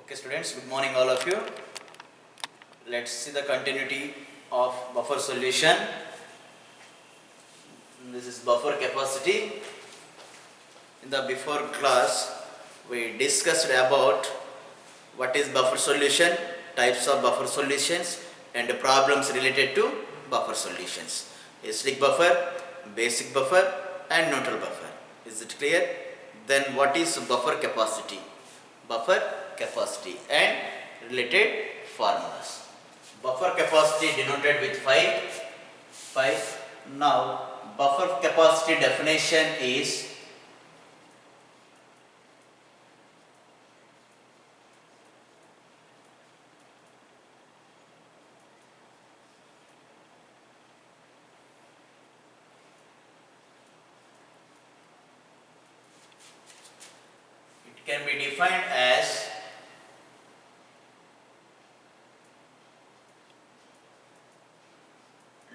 Okay students, good morning all of you. Let's see the continuity of buffer solution. This is buffer capacity. In the before class we discussed about what is buffer solution, types of buffer solutions and the problems related to buffer solutions. Acidic buffer, basic buffer and neutral buffer. Is it clear? Then what is buffer capacity? Buffer capacity and related formulas. Buffer capacity denoted with 5. Now buffer capacity definition is can be defined as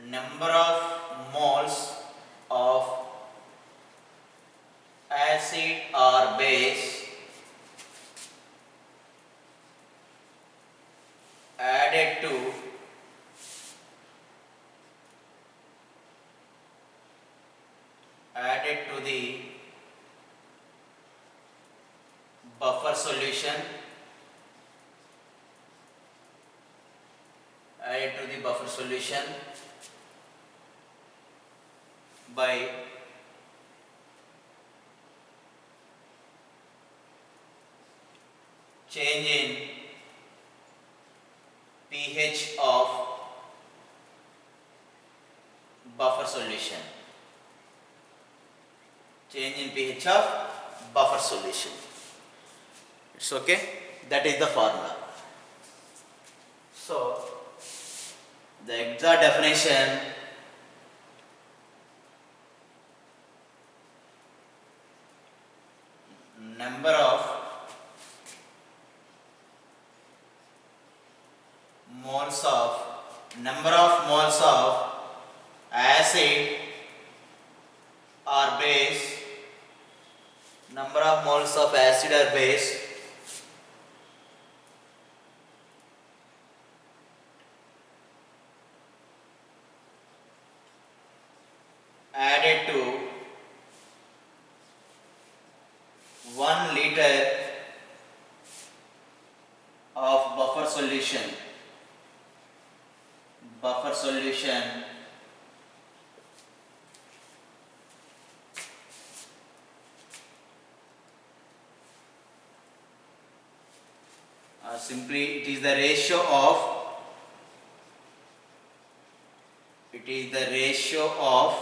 number of moles of acid or base added to the buffer solution, by change in pH of buffer solution. Change in pH of buffer solution. It's okay. That is the formula. So the exact definition number of moles of acid or base, number of moles of acid or base added to 1 liter of buffer solution simply it is the ratio of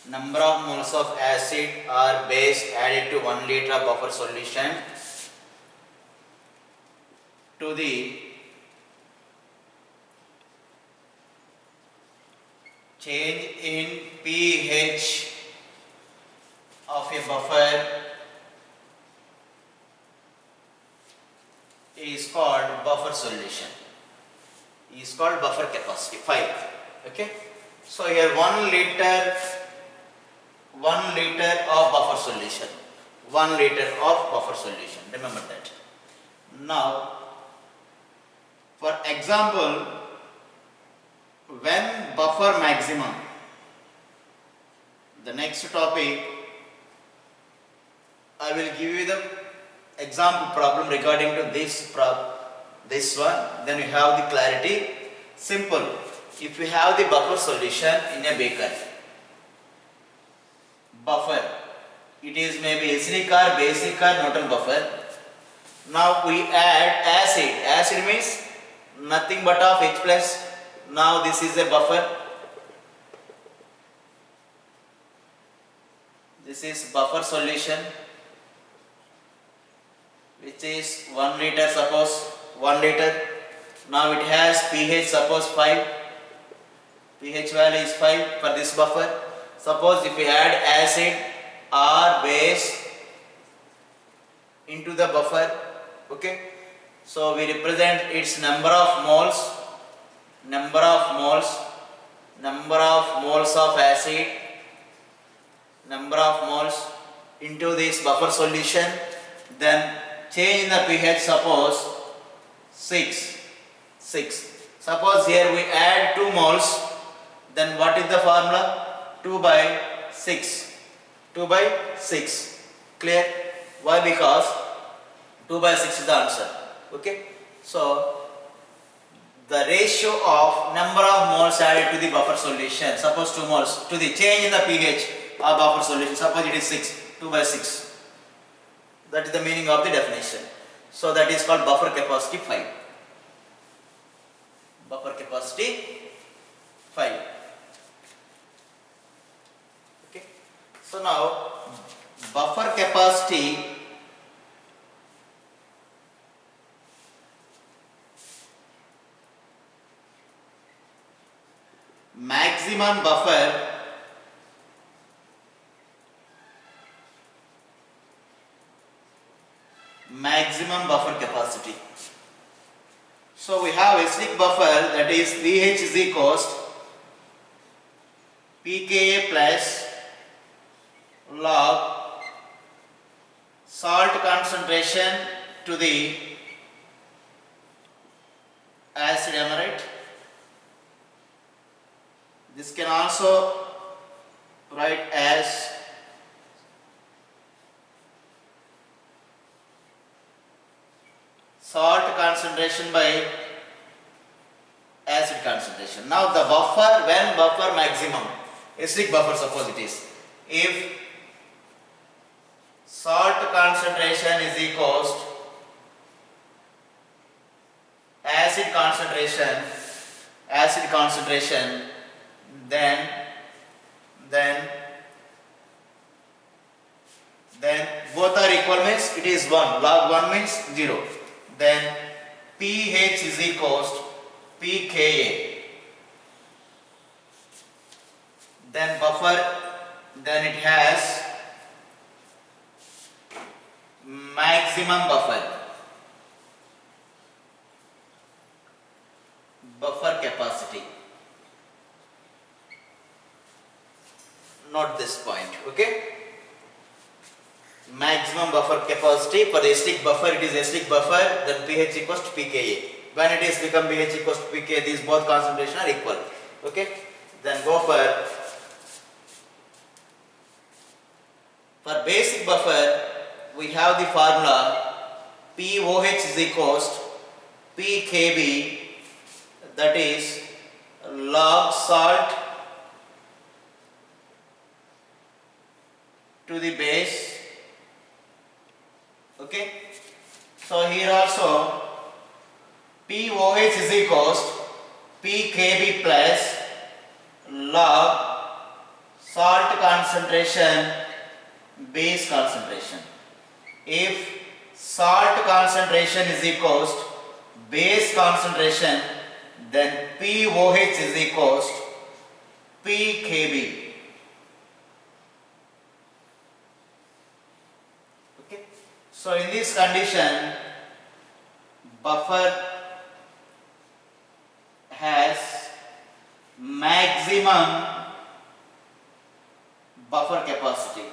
number of moles of acid or base added to 1 liter of buffer solution to the change in pH of a buffer is called buffer solution, is called buffer capacity 5. Okay, so here 1 liter of buffer solution, 1 liter of buffer solution, remember that. Now for example, when buffer maximum, the next topic I will give you the example problem regarding to this one, then you have the clarity. Simple. If you have the buffer solution in a beaker, buffer, it is maybe acidic or basic or neutral buffer. Now we add acid means nothing but of H plus. Now this is a buffer, this is buffer solution which is 1 liter, suppose 1 liter. Now it has pH suppose 5, pH value is 5 for this buffer. Suppose if we add acid or base into the buffer, okay, so we represent its number of moles of acid, number of moles into this buffer solution, then change in the pH, suppose 6. Suppose here we add 2 moles, then what is the formula? 2 by 6. 2 by 6. Clear? Why? Because 2 by 6 is the answer. Okay? So, the ratio of number of moles added to the buffer solution, suppose 2 moles, to the change in the pH of buffer solution, suppose it is 6, 2 by 6. That is the meaning of the definition. So, that is called buffer capacity 5. Buffer capacity 5. Okay. So, now buffer capacity maximum buffer capacity. So we have a acidic buffer, that is pH is equals pKa plus log salt concentration to the acid, am I right? This can also write as salt concentration by acid concentration. Now the buffer, when buffer maximum, acidic buffer suppose it is, if salt concentration is equals acid concentration, then both are equal means it is 1, log 1 means 0. Then pH is equals to pKa. Then buffer, then it has maximum buffer capacity. Note this point, okay? Maximum buffer capacity for the acidic buffer, it is acidic buffer, then pH equals to pKa. When it is become pH equals to pKa, these both concentration are equal. Okay? Then go for basic buffer, we have the formula POH is equals to pKb, that is log salt to the base. Okay, so here also POH is equals to pKb plus log salt concentration base concentration. If salt concentration is equals to base concentration, then POH is equals to pKb. So in this condition, buffer has maximum buffer capacity.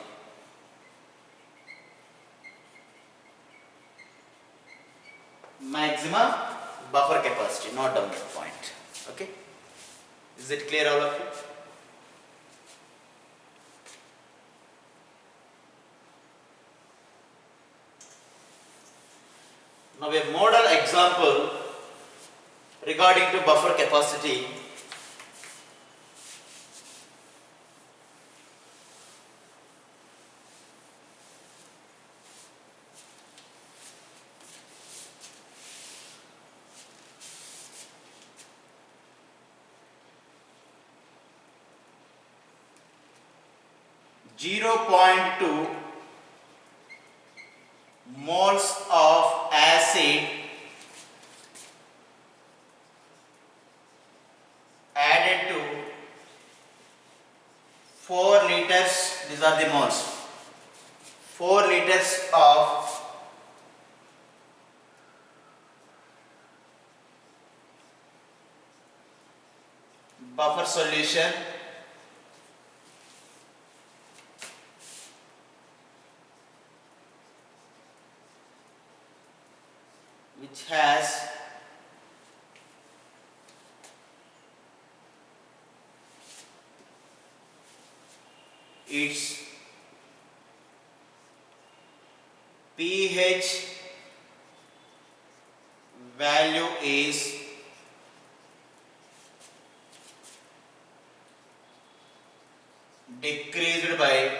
Maximum buffer capacity, not down that point. Okay? Is it clear, all of you? Now a model example regarding to buffer capacity. .2 moles of acid added to 4 liters, these are the moles, 4 liters of buffer solution which has its pH value is decreased by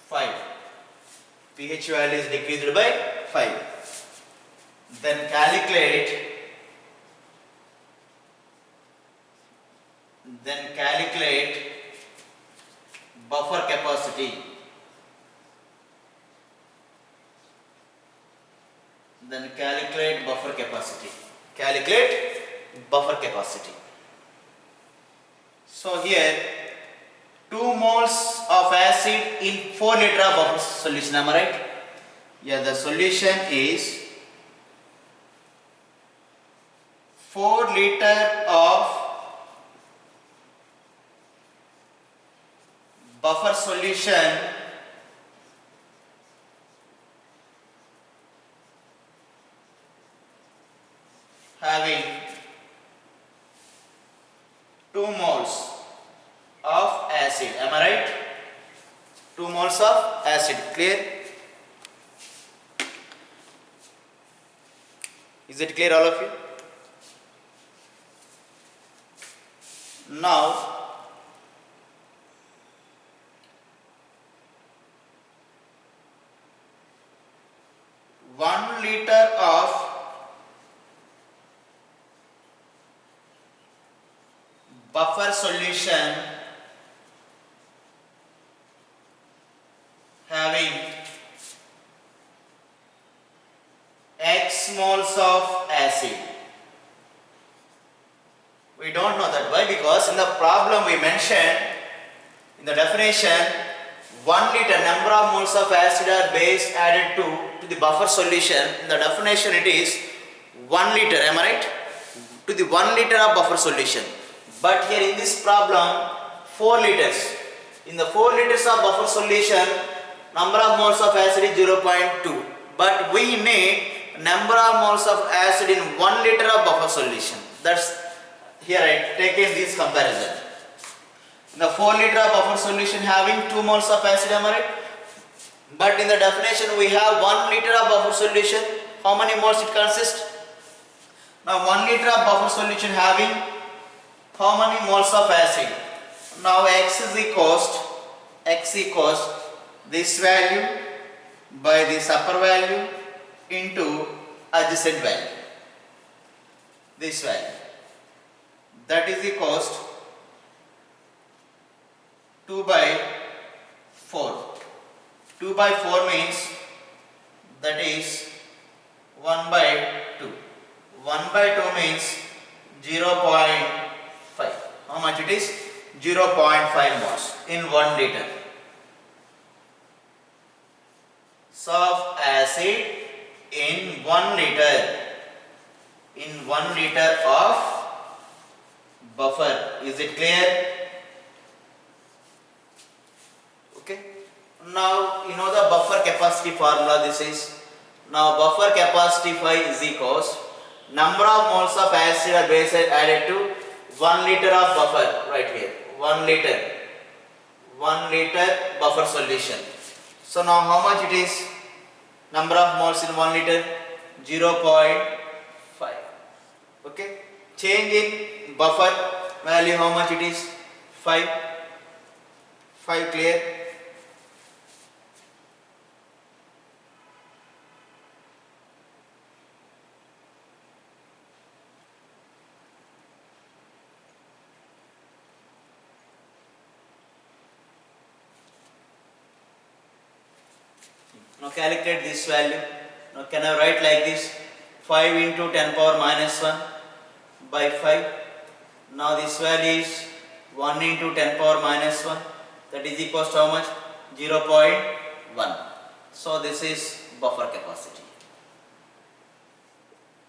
5. pH value is decreased by 5. Then calculate buffer capacity. Calculate buffer capacity. So here 2 moles of acid in 4 liter of buffer solution, am I right? Yeah, the solution is 4 liter of buffer solution having 2 moles of acid, am I right? 2 moles of acid, clear? Is it clear, all of you? Now one liter of buffer solution having X moles of acid. We don't know that. Why? Because in the problem we mentioned in the definition 1 liter number of moles of acid or base added to the buffer solution. In the definition it is 1 liter, am I right? To the 1 liter of buffer solution. But here in this problem 4 liters. In the 4 liters of buffer solution number of moles of acid is 0.2. But we need number of moles of acid in 1 liter of buffer solution. That's here I taken this comparison. In the 4 liter of buffer solution having 2 moles of acid, am I right? But in the definition we have 1 liter of buffer solution. How many moles it consists? Now 1 liter of buffer solution having how many moles of acid? Now X equals this value by this upper value into adjacent value. This value. That is equals 2 by 4. 2 by 4 means that is 1 by 2. 1 by 2 means 0.5. How much it is? 0.5 moles in 1 liter. So of acid in 1 liter. In 1 liter of buffer. Is it clear? Okay. Now you know the buffer capacity formula. This is now buffer capacity phi is equals number of moles of acid or base added to 1 liter of buffer. Right here 1 liter buffer solution. So now how much it is? Number of moles in 1 liter 0.5. Okay. Change in buffer value, how much it is? 5. Clear? Now calculate this value. Now can I write like this? 5 into 10 power minus 1 by 5. Now this value is 1 into 10 power minus 1. That is equals to how much? 0.1. So this is buffer capacity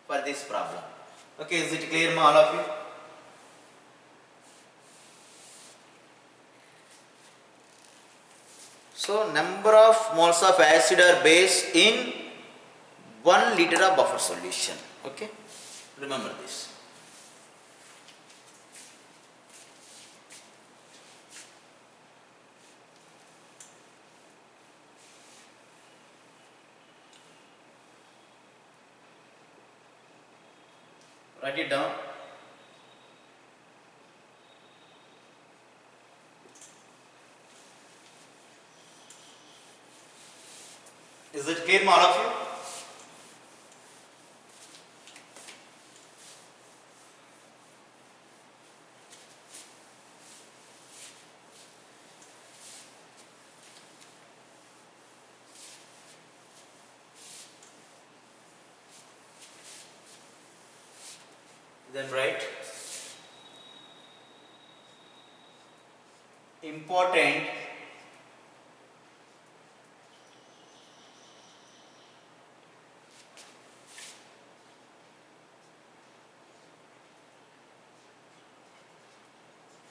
for this problem. Okay, is it clear, all of you? So number of moles of acid or base in 1 liter of buffer solution. Okay, remember this. Write it down. Is it clear, all of you? Then write important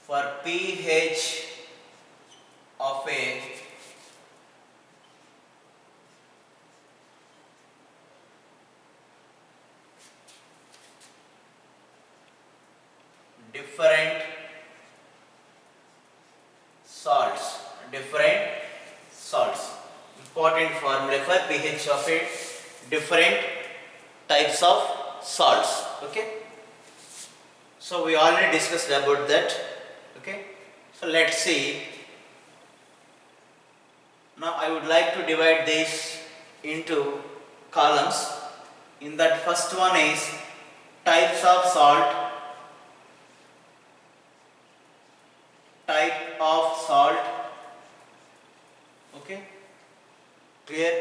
for pH of a different salts. Important formula for pH of a different types of salts. Okay. So we already discussed about that. Okay. So let's see. Now I would like to divide this into columns. In that first one is types of salt. Type of salt. Okay, clear?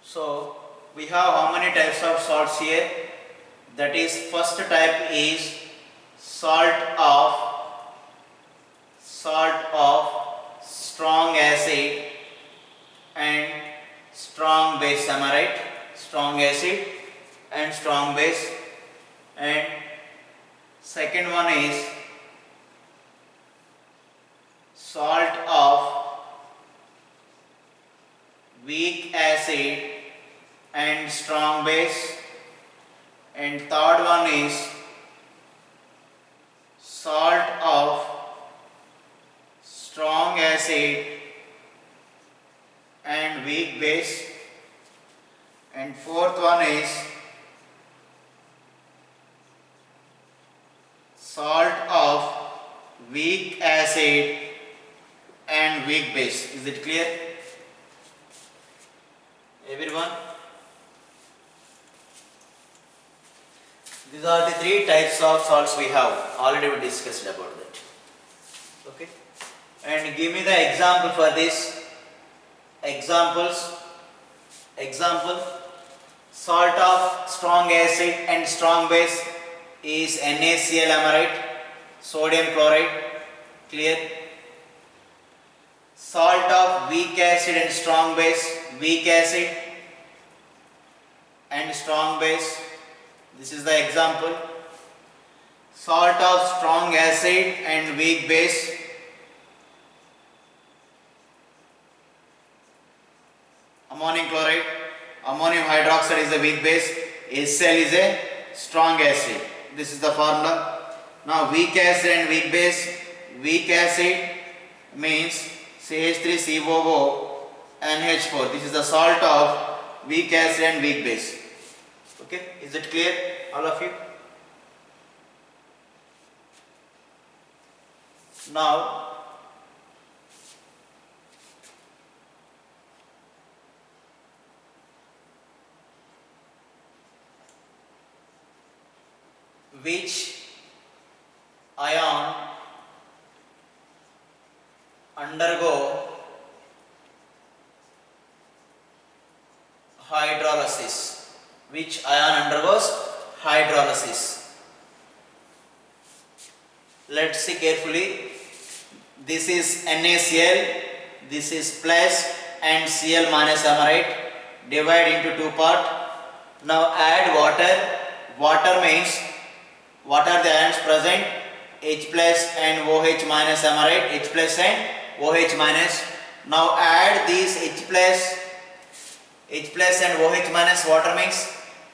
So we have how many types of salts here? That is, first type is salt of strong acid and strong base. Am I right? Strong acid and strong base. And second one is salt of weak acid and strong base. And third one is salt of strong acid and weak base. And fourth one is salt of weak acid and weak base. Is it clear, everyone? These are the three types of salts we have. Already we discussed about that. Okay. And give me the example for this. Examples. Example. Salt of strong acid and strong base is NaCl, am I right? Sodium chloride. Clear? Salt of weak acid and strong base, weak acid and strong base. This is the example. Salt of strong acid and weak base. Ammonium chloride. Ammonium hydroxide is a weak base. HCl is a strong acid. This is the formula. Now weak acid and weak base. Weak acid means CH3COO NH4. This is the salt of weak acid and weak base. Okay, is it clear, all of you? Now which ion undergo hydrolysis? Which ion undergoes hydrolysis? Let's see carefully. This is NaCl, this is plus and Cl minus, am I right? Divide into two parts. Now add water. Water means what are the ions present? H plus and OH minus, am I right? H plus and OH minus. Now add these H plus and OH minus water mix.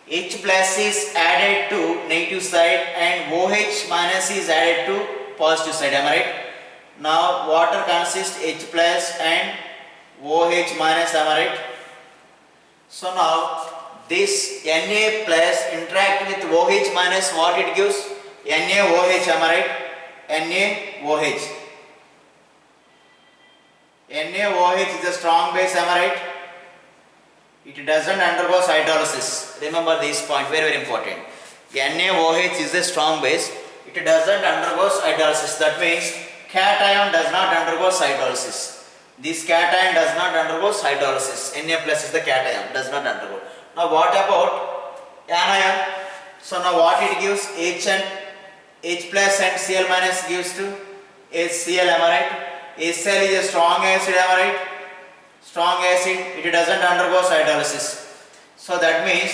H plus is added to negative side and OH minus is added to positive side. Am I right? Now water consists H plus and OH minus. Am I right? So now this Na plus interact with OH minus, what it gives? NaOH. Am I right? NaOH. NaOH is a strong base. Am I right? It doesn't undergo cytolysis. Remember this point, very important. NaOH is a strong base. It doesn't undergo cytolysis. That means cation does not undergo cytolysis. This cation does not undergo cytolysis. Na plus is the cation, does not undergo. Now what about anion? So now what it gives? H plus and Cl minus gives to HCl. Am I right? HCl is a strong acid. Am I right? Strong acid, it doesn't undergo cytolysis. So that means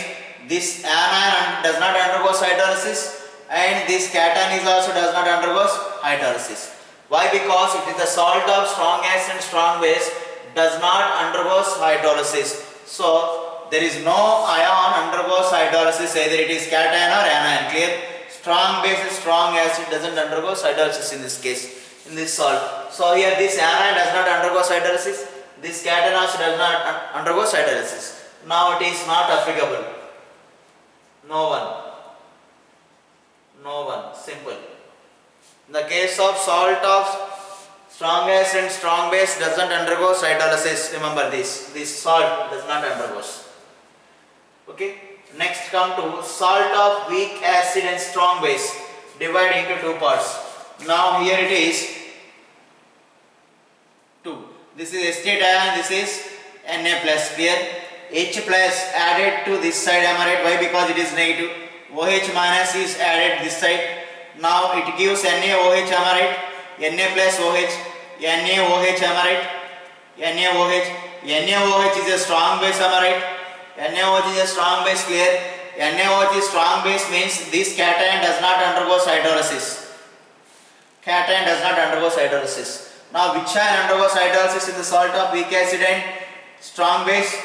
this anion does not undergo cytolysis and this cation is also does not undergo hydrolysis. Why? Because it is the salt of strong acid and strong base does not undergo hydrolysis. So there is no ion undergoes hydrolysis, either it is cation or anion. Clear? Strong base is strong acid doesn't undergo hydrolysis in this case, in this salt. So here this anion does not undergo hydrolysis. This cation also does not undergo hydrolysis. Now it is not applicable. No one. Simple. In the case of salt of strong acid and strong base doesn't undergo hydrolysis. Remember this. This salt does not undergo. Okay. Next come to salt of weak acid and strong base. Divide into two parts. Now here it is 2. This is acetate ion, this is Na plus. Clear? H plus added to this side. Am I right? Why? Because it is negative. OH minus is added this side. Now it gives NaOH. Am I right? Na plus OH. NaOH. Am I right? NaOH. NaOH is a strong base. Am I right? NaOH is a strong base. Clear? NaOH is strong base means this cation does not undergo hydrolysis. Cation does not undergo hydrolysis. Now which ion undergoes hydrolysis in the salt of weak acid and strong base?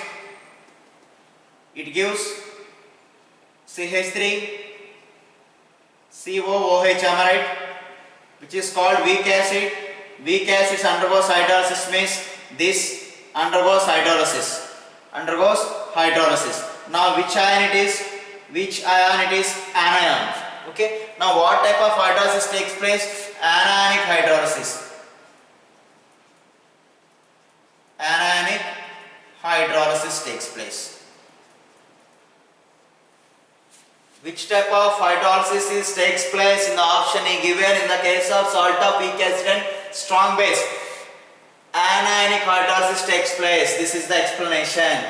It gives CH3 COOH. Am I right? Which is called weak acid. Weak acid undergoes hydrolysis means this undergoes hydrolysis. Now which ion it is? Anion. Okay. Now what type of hydrolysis takes place? Anionic hydrolysis. Anionic hydrolysis takes place. Which type of hydrolysis takes place in the option A given in the case of salt of weak acid and strong base? Anionic hydrolysis takes place. This is the explanation.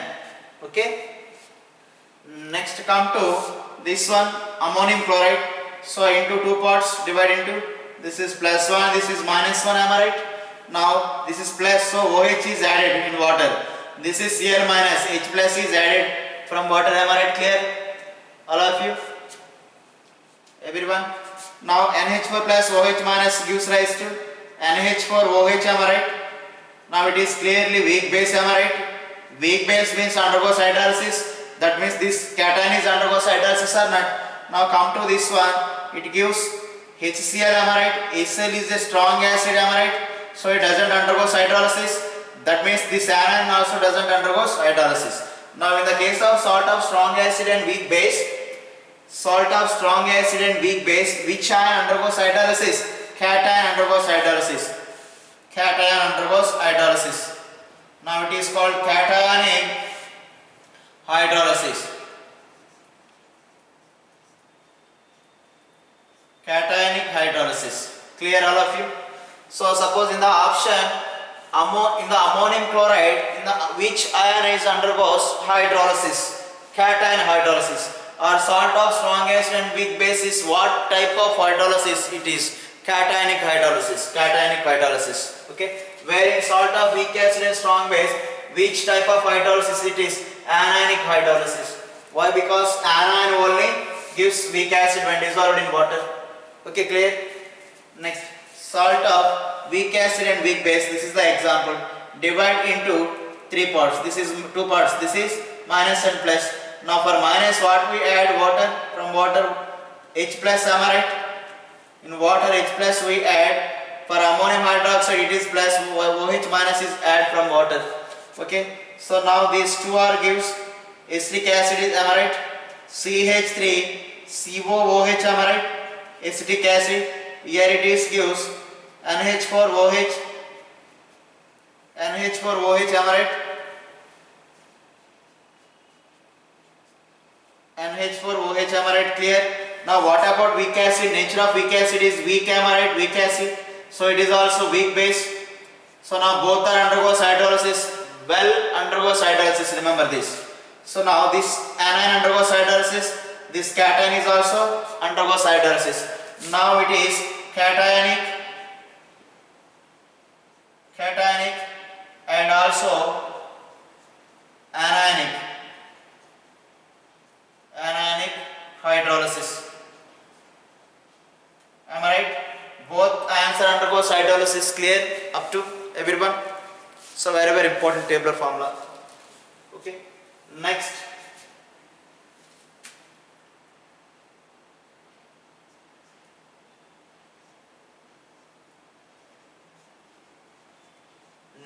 Okay. Next come to this one, ammonium chloride. So into two parts, divide into, this is plus 1, this is minus 1. Am I right? Now this is plus, so OH is added in water. This is Cl minus, H plus is added from water. Am I right? Clear? All of you? Everyone? Now NH4 plus OH minus gives rise to NH4OH. Am I right? Now it is clearly weak base. Am I right? Weak base means undergoes hydrolysis. That means this cation is undergoes hydrolysis or not. Now come to this one. It gives HCl. Am I right? HCl is a strong acid. Am I right? So it doesn't undergo hydrolysis. That means this anion also doesn't undergo hydrolysis. Now in the case of salt of strong acid and weak base, which ion undergoes hydrolysis? Cation undergoes hydrolysis. Now it is called cationic hydrolysis. Clear all of you? So suppose in the option in the ammonium chloride, which ion is undergoes hydrolysis? Cation hydrolysis. Or salt of strong acid and weak base is what type of hydrolysis it is? Cationic hydrolysis. Okay. Where in salt of weak acid and strong base, which type of hydrolysis it is? Anionic hydrolysis. Why? Because anion only gives weak acid when dissolved in water. Okay, clear? Next, salt of weak acid and weak base. This is the example. divide into 3 parts. This is 2 parts. This is minus and plus. Now for minus what we add? Water. From water H plus, am I right? In water H plus we add. For ammonium hydroxide it is plus, OH minus is add from water. Okay. So now these 2 are gives acetic acid is, am I right? CH3 COOH, am I right? Acetic acid. Here it is gives NH4OH. NH4OH, am I right? NH4OH, am I right? Clear? Now what about weak acid? Nature of weak acid is weak, am I right? Weak acid. So it is also weak base. So now both are undergoes hydrolysis. Well, undergoes hydrolysis. Remember this. So now this anion undergoes hydrolysis. This cation is also undergoes hydrolysis. Now it is cationic and also anionic hydrolysis. Am I right? Both ions are undergoes hydrolysis. Clear up to everyone? So very important tabular formula. Okay. Next.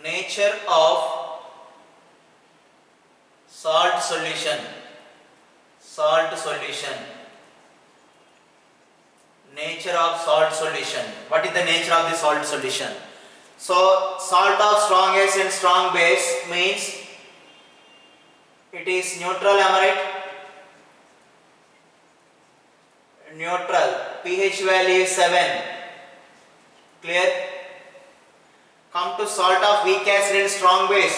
Nature of salt solution. Nature of salt solution. What is the nature of the salt solution? So salt of strong acid and strong base means it is neutral, am I right? Neutral. pH value is 7. Clear? Come to salt of weak acid and strong base.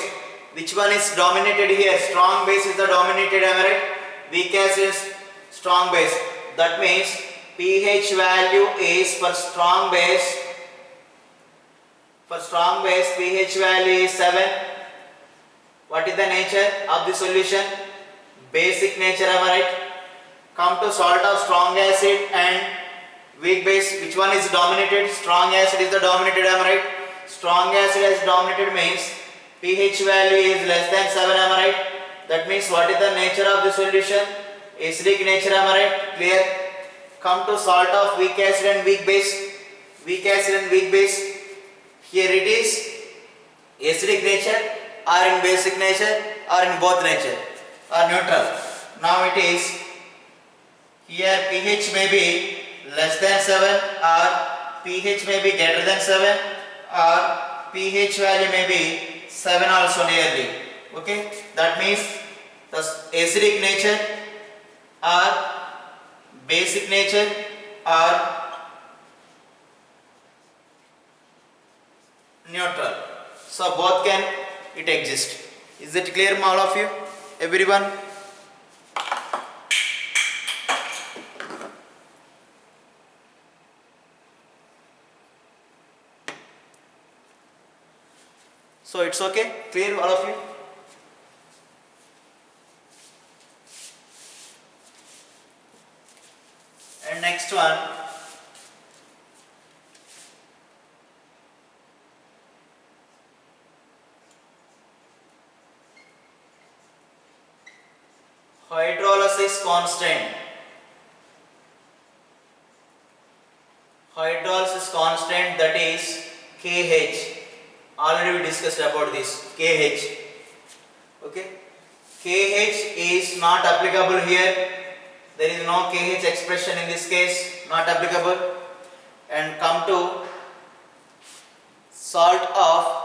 Which one is dominated here? Strong base is the dominated, am I right? Weak acid is strong base. That means pH value is for strong base. pH value is 7. What is the nature of the solution? Basic nature, am I right? Come to salt of strong acid and weak base. Which one is dominated? Strong acid is the dominated, am I right? Strong acid as dominated means pH value is less than 7, am I right? That means what is the nature of the solution? Acidic nature, am I right? Clear? Come to salt of weak acid and weak base. Here it is acidic nature or in basic nature or in both nature or neutral. Now it is here pH may be less than 7 or pH may be greater than 7 or pH value may be 7 also nearly. Okay, that means the acidic nature or basic nature or neutral. So both can it exist. Is it clear, all of you? Everyone? So it's okay? Clear, all of you? And next one. Hydrolysis constant. Hydrolysis constant, that is KH. Already we discussed about this KH. Okay, KH is not applicable here. There is no KH expression in this case, not applicable. And come to salt of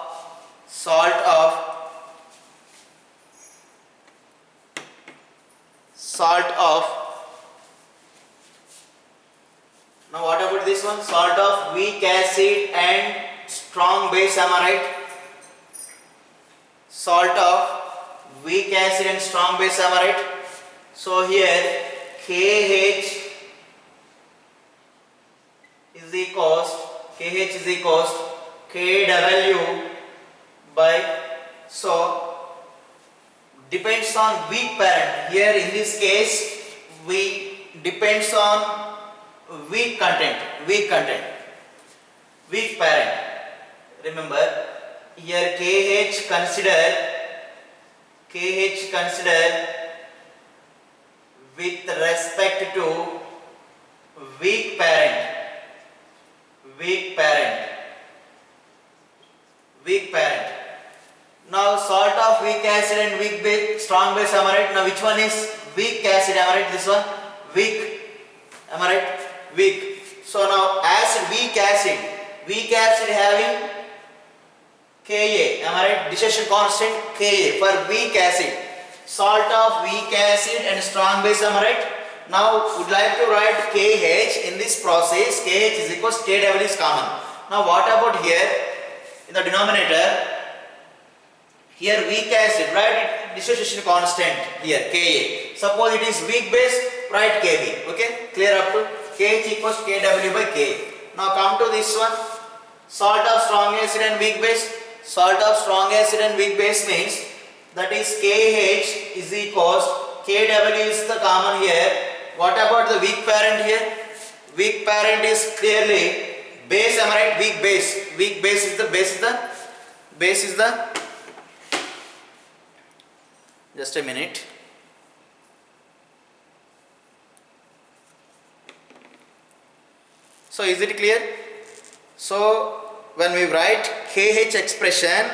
now what about this one? Salt of weak acid and strong base, am I right? Salt of weak acid and strong base, am I right? So here KH is equals KW by, so depends on weak parent. Here in this case we depends on weak parent. Remember, here KH consider with respect to weak parent. Now salt of weak acid and weak base, strong base, am I right? Now which one is weak acid, am I right? This one weak, am I right? Weak. So now acid, weak acid having Ka, am I right? Dissociation constant Ka for weak acid. Salt of weak acid and strong base, am I right? Now would like to write KH in this process. KH is equals KW is common. Now what about here in the denominator? Here weak acid, write dissociation constant here Ka. Suppose it is weak base, write Kb. Okay, clear up to KH equals Kw by K. Now come to this one. Salt of strong acid and weak base. Salt of strong acid and weak base means that is KH is equals Kw is the common here. What about the weak parent here? Weak parent is clearly base, am I right? Weak base. Weak base is the just a minute. So is it clear? So when we write KH expression,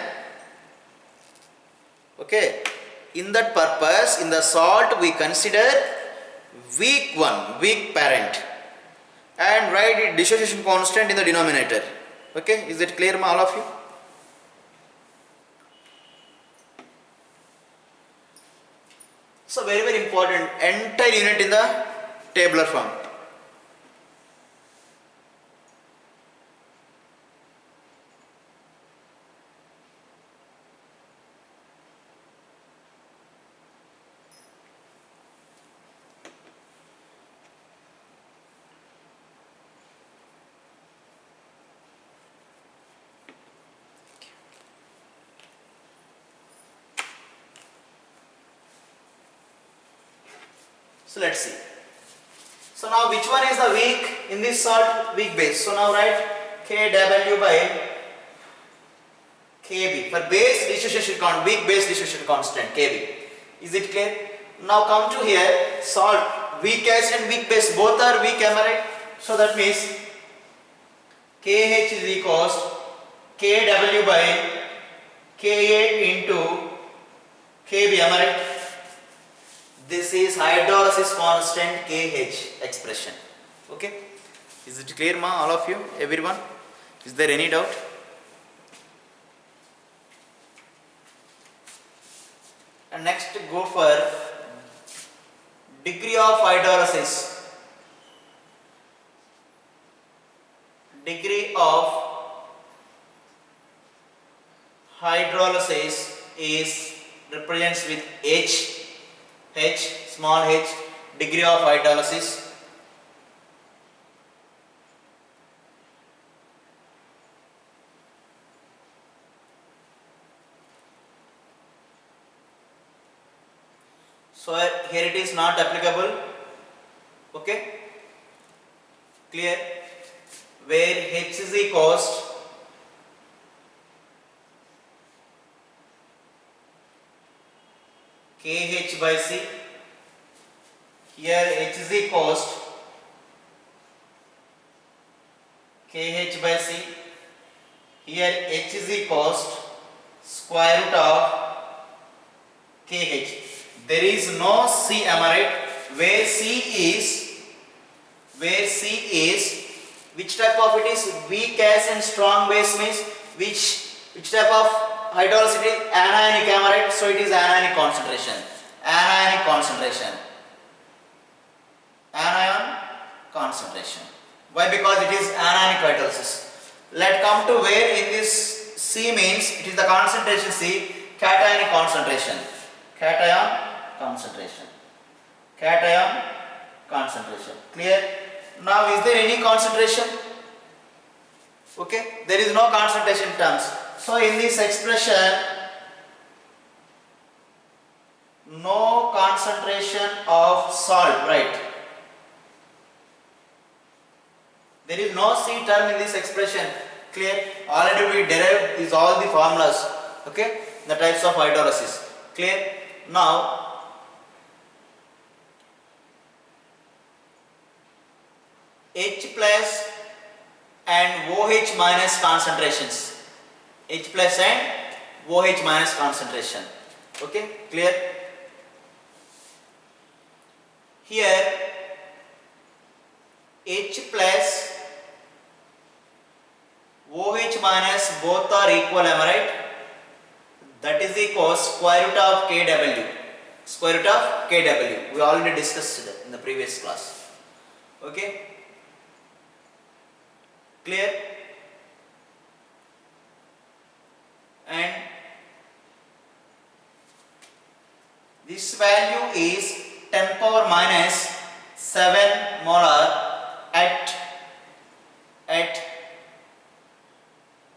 okay, in that purpose, in the salt we consider weak parent and write dissociation constant in the denominator. Okay, is it clear, all of you? So very important, entire unit in the tabular form. So let's see. So now which one is the weak in this salt? Weak base. So now write Kw by Kb for base dissociation constant, weak base dissociation constant Kb. Is it clear? Now come to here, salt, weak acid and weak base both are weak, am I right? So that means KH is equals Kw by Ka into Kb, am I right? This is hydrolysis constant KH expression. Okay, is it clear, all of you, everyone? Is there any doubt? And next go for degree of hydrolysis. Degree of hydrolysis is represents with H, small h, degree of hydrolysis. So here it is not applicable. Okay, clear? Where H is equals KH by C. Here H is equals KH by C. Here H is equals square root of KH. There is no C, am I right? Where C is, which type of it is? Weak acid and strong base means which type of hydrolysis? Anionic, am I right? So it is anionic concentration. Anion concentration. Why? Because it is anionic hydrolysis. Let come to where in this C means it is the concentration C, cationic concentration. Cation concentration. Clear? Now is there any concentration? Okay, there is no concentration terms. So in this expression, no concentration of salt, right? There is no C term in this expression. Clear? Already we derived is all the formulas. Okay, the types of hydrolysis. Clear? Now H plus and OH minus concentrations. H plus and OH minus concentration. Okay, clear? Here H plus OH minus both are equal, am I right? That is equal square root of Kw. Square root of Kw. We already discussed that in the previous class. Okay? Clear? And this value is 10 power minus 7 molar at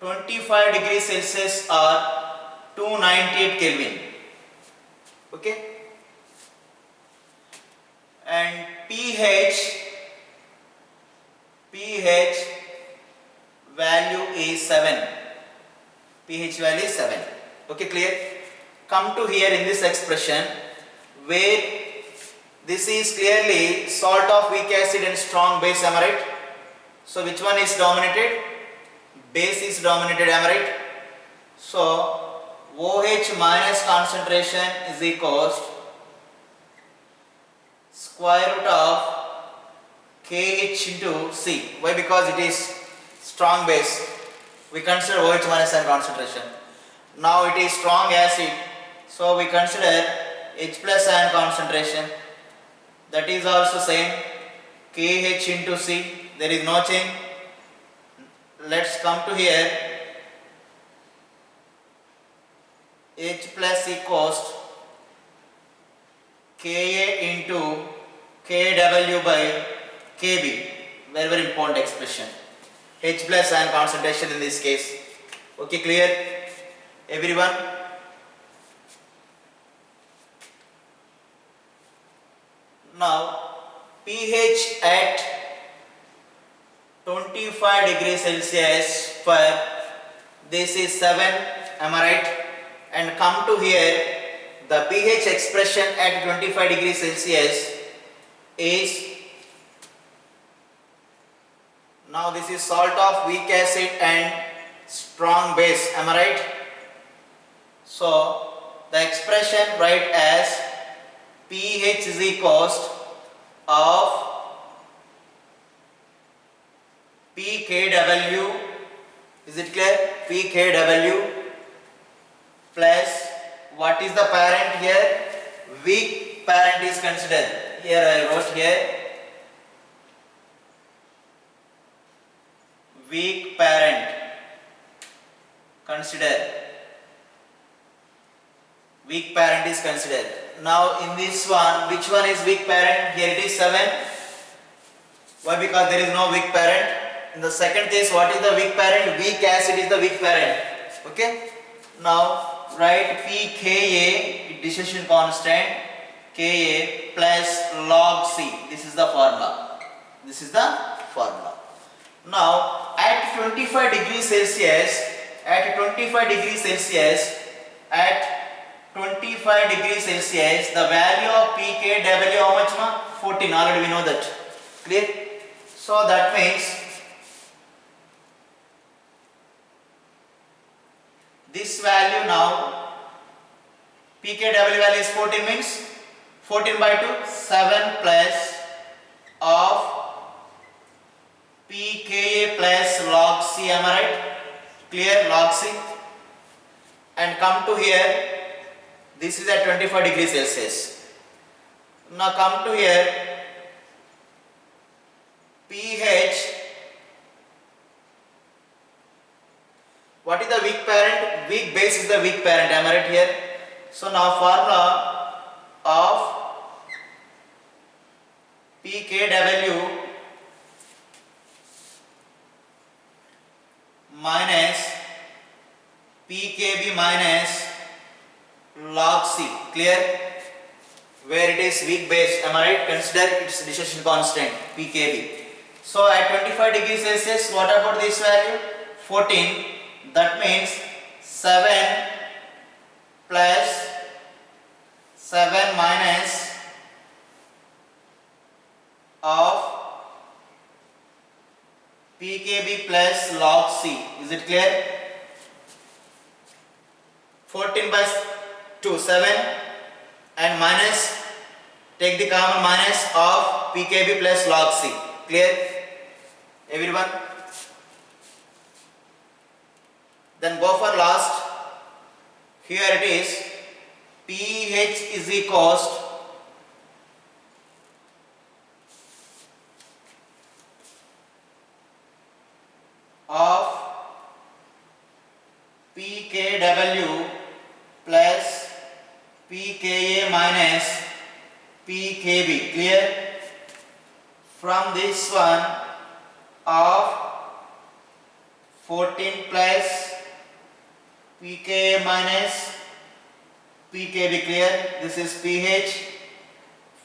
25 degrees Celsius or 298 Kelvin. Okay? And pH value is 7. pH value is 7. Okay, clear? Come to here in this expression where this is clearly salt of weak acid and strong base, am I right? So which one is dominated? Base is dominated, am I right? So OH minus concentration is equals square root of KH into C. Why? Because it is strong base. We consider OH minus and concentration. Now it is strong acid, so we consider H plus ion concentration. That is also same, KH into C. There is no change. Let's come to here. H plus equals Ka into Kw by Kb. Very, very important expression. H plus ion concentration in this case. Okay, clear? Everyone? Now, pH at 25 degrees Celsius for this is 7, am I right? And come to here, the pH expression at 25 degrees Celsius is, now this is salt of weak acid and strong base, am I right? So the expression write as pH is equals of pKw, is it clear? pKw plus what is the parent here? Weak parent is considered. Here I wrote here weak parent, consider. Weak parent is considered. Now in this one, which one is weak parent? Here it is 7. Why? Because there is no weak parent. In the second case, what is the weak parent? Weak acid is the weak parent. Okay. Now write pKa, dissociation constant, Ka plus log C. This is the formula. This is the formula. Now at 25 degrees Celsius, at 25 degrees Celsius, the value of pKw how much ma? 14. Already we know that. Clear? So that means this value now pKw value is 14 means 14 by 2, 7 plus of pKa plus log C, am I right? Clear? Log C. And come to here, this is at 25 degrees Celsius. Now come to here, pH, what is the weak parent? Weak base is the weak parent, am I right here? So now formula of pKw minus pKb minus log C. Clear? Where it is weak base, am I right? Consider its dissociation constant pKb. So at 25 degrees Celsius, what about this value? 14. That means 7 plus 7 minus of pKb plus log C. Is it clear? 14 by 2, 7, and minus, take the common minus of pKb plus log C. Clear? Everyone? Then go for last. Here it is, pH is equals of pKw plus pKa minus pKb. Clear? From this one of 14 plus pKa minus pKb. Clear? This is pH.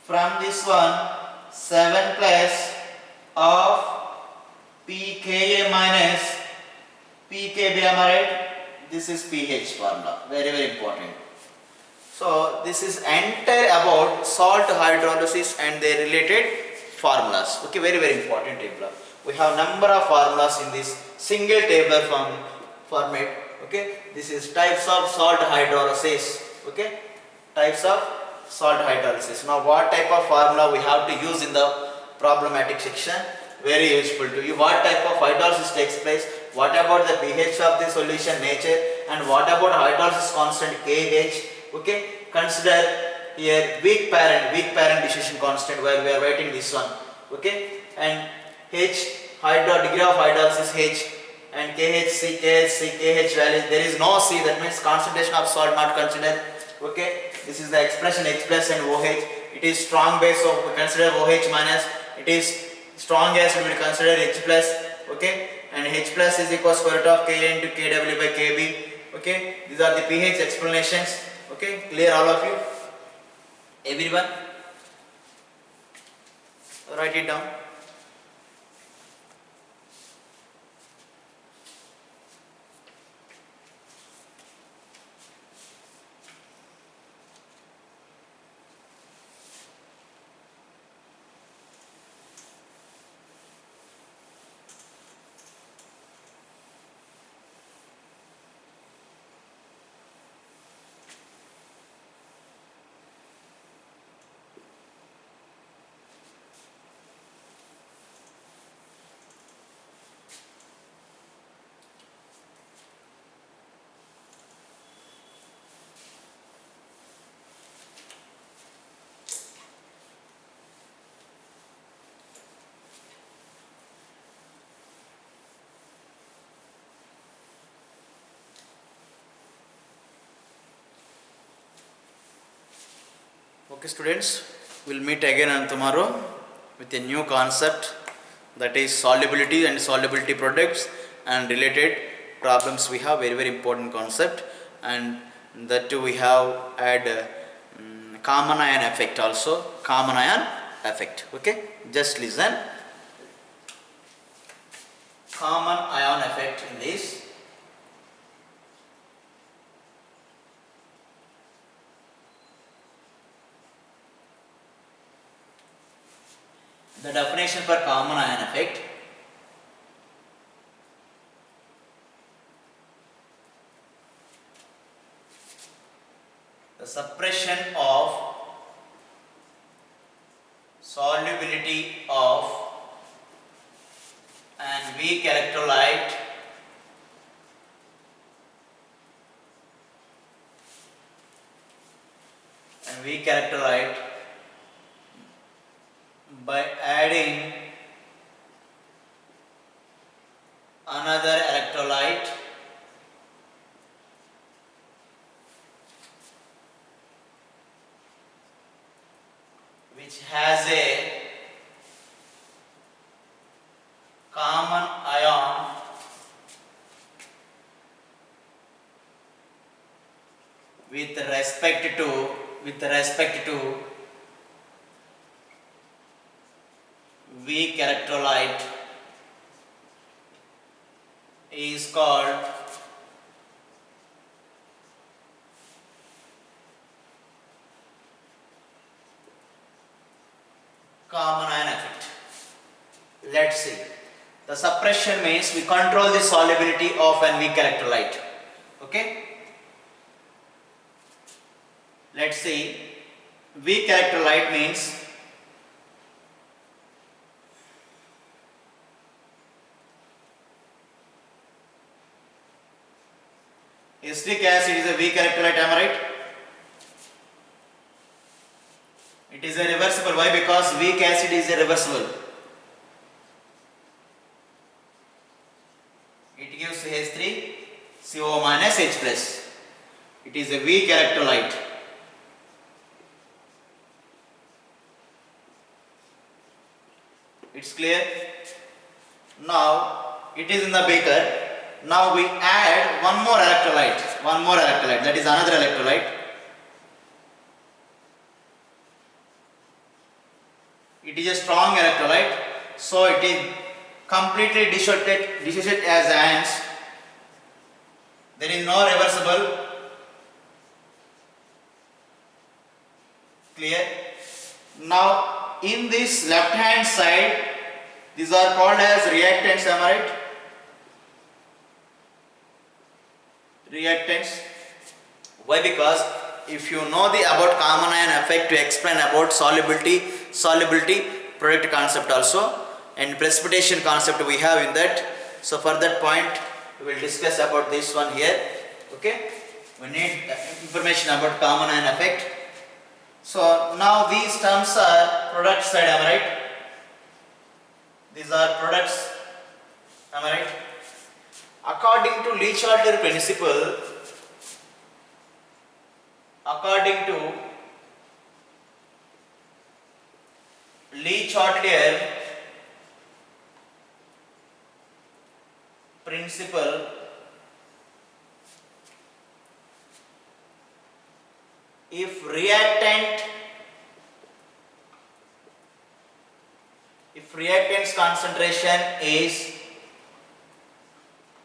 From this one 7 plus of pKa minus pKb. Am I right? This is pH formula. Very, very important. So this is entire about salt hydrolysis and their related formulas. Okay, very, very important table. We have number of formulas in this single table format. Okay, this is types of salt hydrolysis. Okay, types of salt hydrolysis. Now what type of formula we have to use in the problematic section? Very useful to you. What type of hydrolysis takes place? What about the pH of the solution nature? And what about hydrolysis constant KH? Okay, consider here weak parent dissociation constant while we are writing this one. Okay, and H degree of hydrolysis H, and KHC, KH value. There is no C, that means concentration of salt not considered. Okay, this is the expression H plus and OH. It is strong base, so we consider OH minus. It is strong acid, we will consider H plus. Okay, and H plus is equal to square root of Ka into Kw by Kb. Okay, these are the pH explanations. Okay, clear all of you? Everyone? Write it down. Okay students, we'll meet again on tomorrow with a new concept, that is solubility and solubility products and related problems. We have very important concept, and that too we have add common ion effect also, common ion effect. Okay, just listen. Common ion effect in this. The definition for common ion effect: the suppression of solubility of an weak electrolyte by adding another electrolyte which has a common ion with respect to weak electrolyte is called common ion effect. Let's see. The suppression means we control the solubility of an weak electrolyte. Okay? Let's see. Weak electrolyte means acetic acid is a weak electrolyte, am I right? It is a reversible. Why? Because weak acid is a reversible. It gives H3CO minus H plus. It is a weak electrolyte. It's clear? Now it is in the beaker. Now we add one more electrolyte, that is another electrolyte. It is a strong electrolyte, so it is completely dissociated as ions. There is no reversible. Clear? Now in this left hand side, these are called as reactants, am I right? Reactants. Why? Because if you know about common ion effect to explain about solubility, product concept also, and precipitation concept we have in that. So for that point we will discuss about this one here. Okay, we need information about common ion effect. So now these terms are product side, am I right? These are products, am I right? According to Le-Chatelier principle, if reactant's concentration is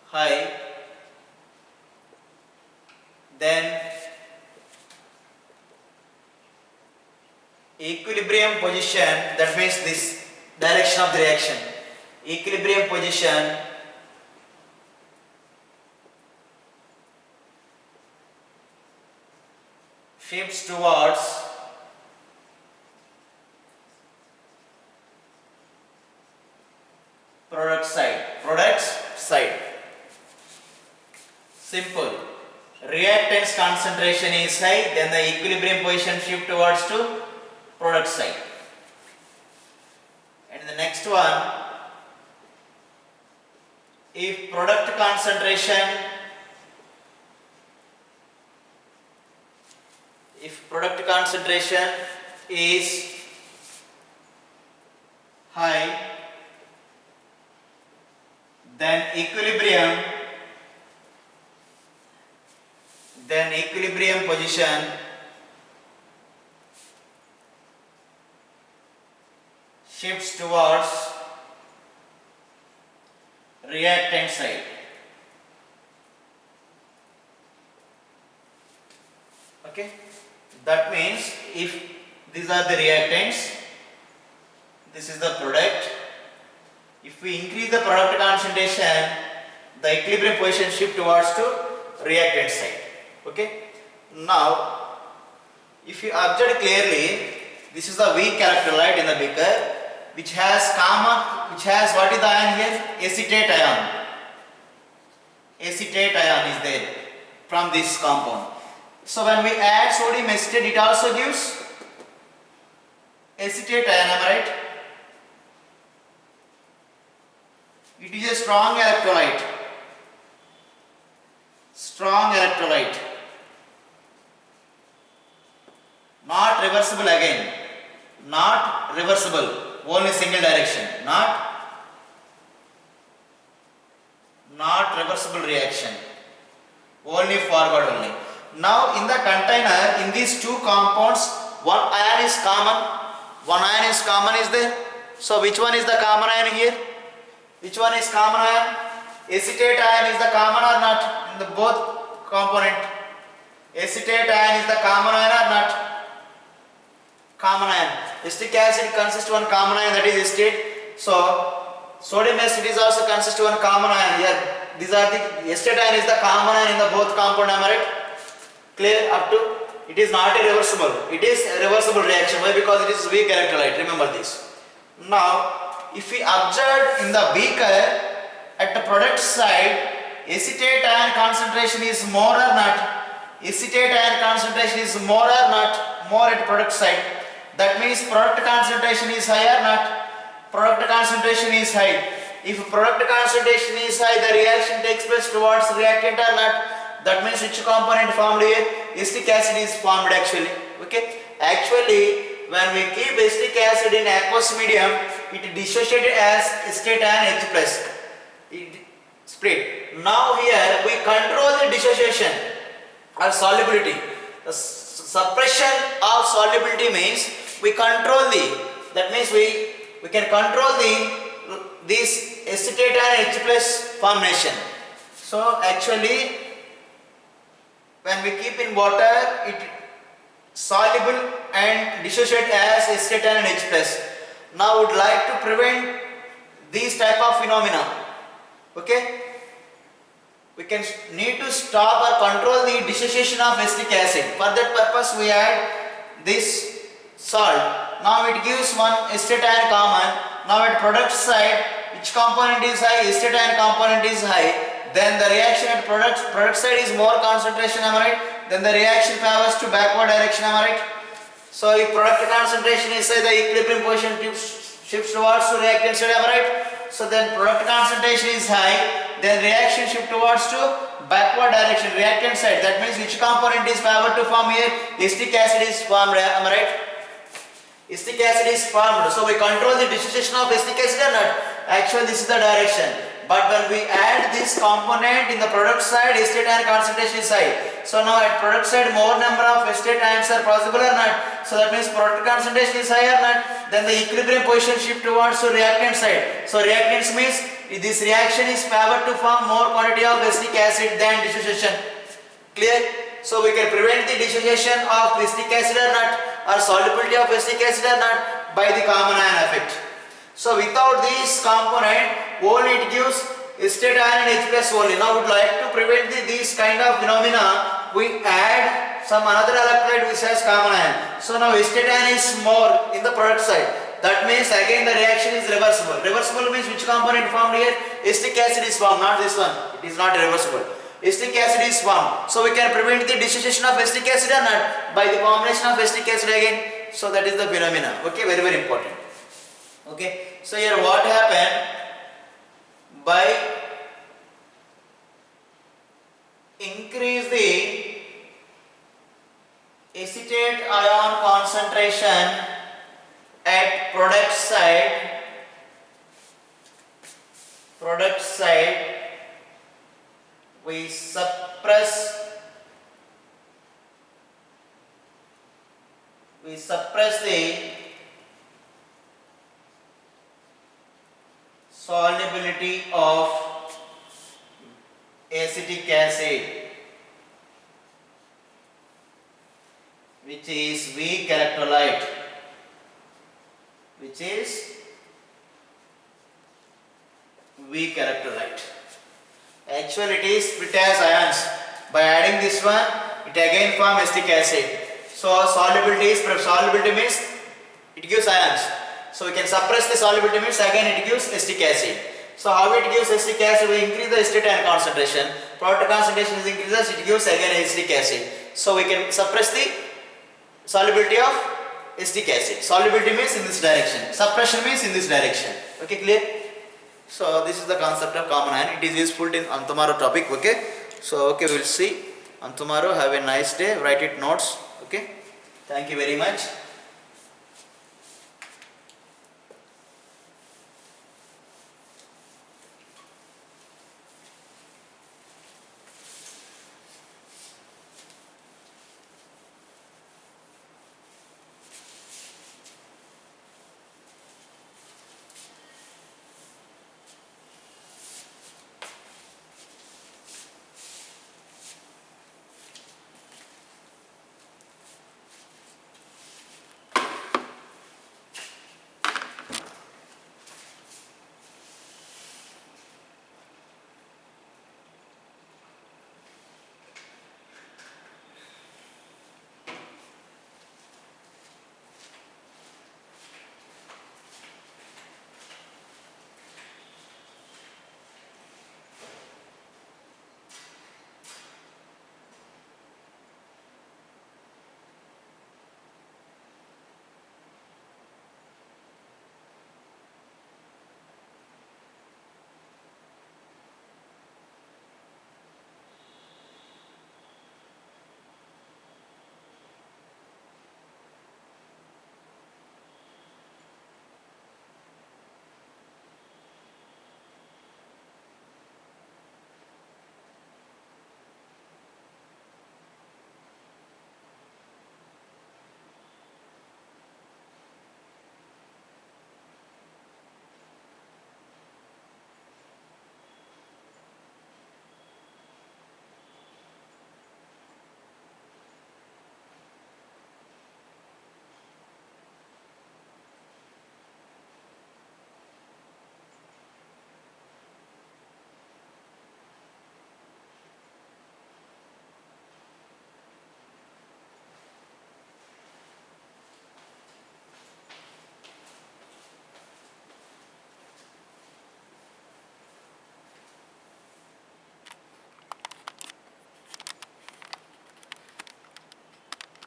high, then equilibrium position, that means this direction of the reaction, equilibrium position shifts towards product side. Simple. Reactant's concentration is high, then the equilibrium position shift towards to product side. And the next one, if product concentration is high, then equilibrium position shifts towards reactant side. Okay, that means if these are the reactants, this is the product. If we increase the product concentration, the equilibrium position shift towards to reactant side. Okay. Now, if you observe clearly, this is the weak electrolyte in the beaker, which has what is the ion here? Acetate ion. Acetate ion is there from this compound. So when we add sodium acetate, it also gives acetate ion, am I right? It is a strong electrolyte. Not reversible again. Not reversible. Only single direction. Not reversible reaction. Only forward only. Now in the container, in these two compounds, one ion is common is there. So which one is the common ion here? Which one is common ion? Acetate ion is the common or not in the both component? Acetate ion is the common ion or not? Common ion. Acetic acid consists of one common ion, that is acetate. So sodium acetate is also consists of one common ion. Here these are the acetate ion is the common ion in the both compound. Am I right? Clear up to? It is not a reversible. It is a reversible reaction. Why? Because it is weak electrolyte. Remember this. Now, if we observe in the beaker at the product side, acetate ion concentration is more or not? Acetate ion concentration is more or not? More at product side. That means product concentration is high or not? Product concentration is high. If product concentration is high, the reaction takes place towards reactant or not? That means which component formed here? Acetic acid is formed actually. Okay. Actually, when we keep acetic acid in aqueous medium, it dissociated as acetate ion H+. It split. Now here we control the dissociation or solubility. The suppression of solubility means we control that means we can control this acetate ion H+ formation. So actually, when we keep in water, it soluble and dissociate as acetate ion H+. Now would like to prevent these type of phenomena. Okay, we can need to stop or control the dissociation of acetic acid. For that purpose, we add this salt. Now it gives one acetate ion common. Now at product side, which component is high? Acetate ion component is high. Then the reaction at product side is more concentration, am I right? Then the reaction favors to backward direction, am I right? So if product concentration is high, the equilibrium position shifts towards to reactant side, am I right? So then product concentration is high, then reaction shift towards to backward direction, reactant side. That means which component is favored to form here? Acetic acid is formed, am I right? Acetic acid is formed. So we control the dissociation of acetic acid or not? Actually, this is the direction. But when we add this component in the product side, acetate ion concentration is high. So now at product side, more number of acetate ions are possible or not? So that means product concentration is high or not? Then the equilibrium position shift towards to reactant side. So reactants means this reaction is favored to form more quantity of acetic acid than dissociation. Clear? So we can prevent the dissociation of acetic acid or not, or solubility of acetic acid or not, by the common ion effect. So without this component, only it gives acetate ion and H+ only. Now we would like to prevent these kind of phenomena. We add some another electrolyte which has common ion. So now acetate ion is more in the product side. That means again the reaction is reversible. Reversible means which component formed here? Acetic acid is formed, not this one. It is not reversible. Acetic acid is formed. So we can prevent the dissociation of acetic acid or not? By the combination of acetic acid again. So that is the phenomena. Okay, very very important. Okay, so here what happened? By increase the acetate ion concentration at product side, we suppress the solubility of acetic acid, which is weak electrolyte, Actually it is split as ions. By adding this one, it again forms acetic acid. So solubility means it gives ions. So we can suppress the solubility means again it gives acetic acid. So how it gives acetic acid? We increase the acetate ion concentration. Product concentration is increases, it gives again acetic acid. So we can suppress the solubility of acetic acid. Solubility means in this direction. Suppression means in this direction. Okay, clear? So this is the concept of common ion. It is useful on tomorrow topic. Okay. So okay, we will see on tomorrow. Have a nice day. Write it notes. Okay. Thank you very much.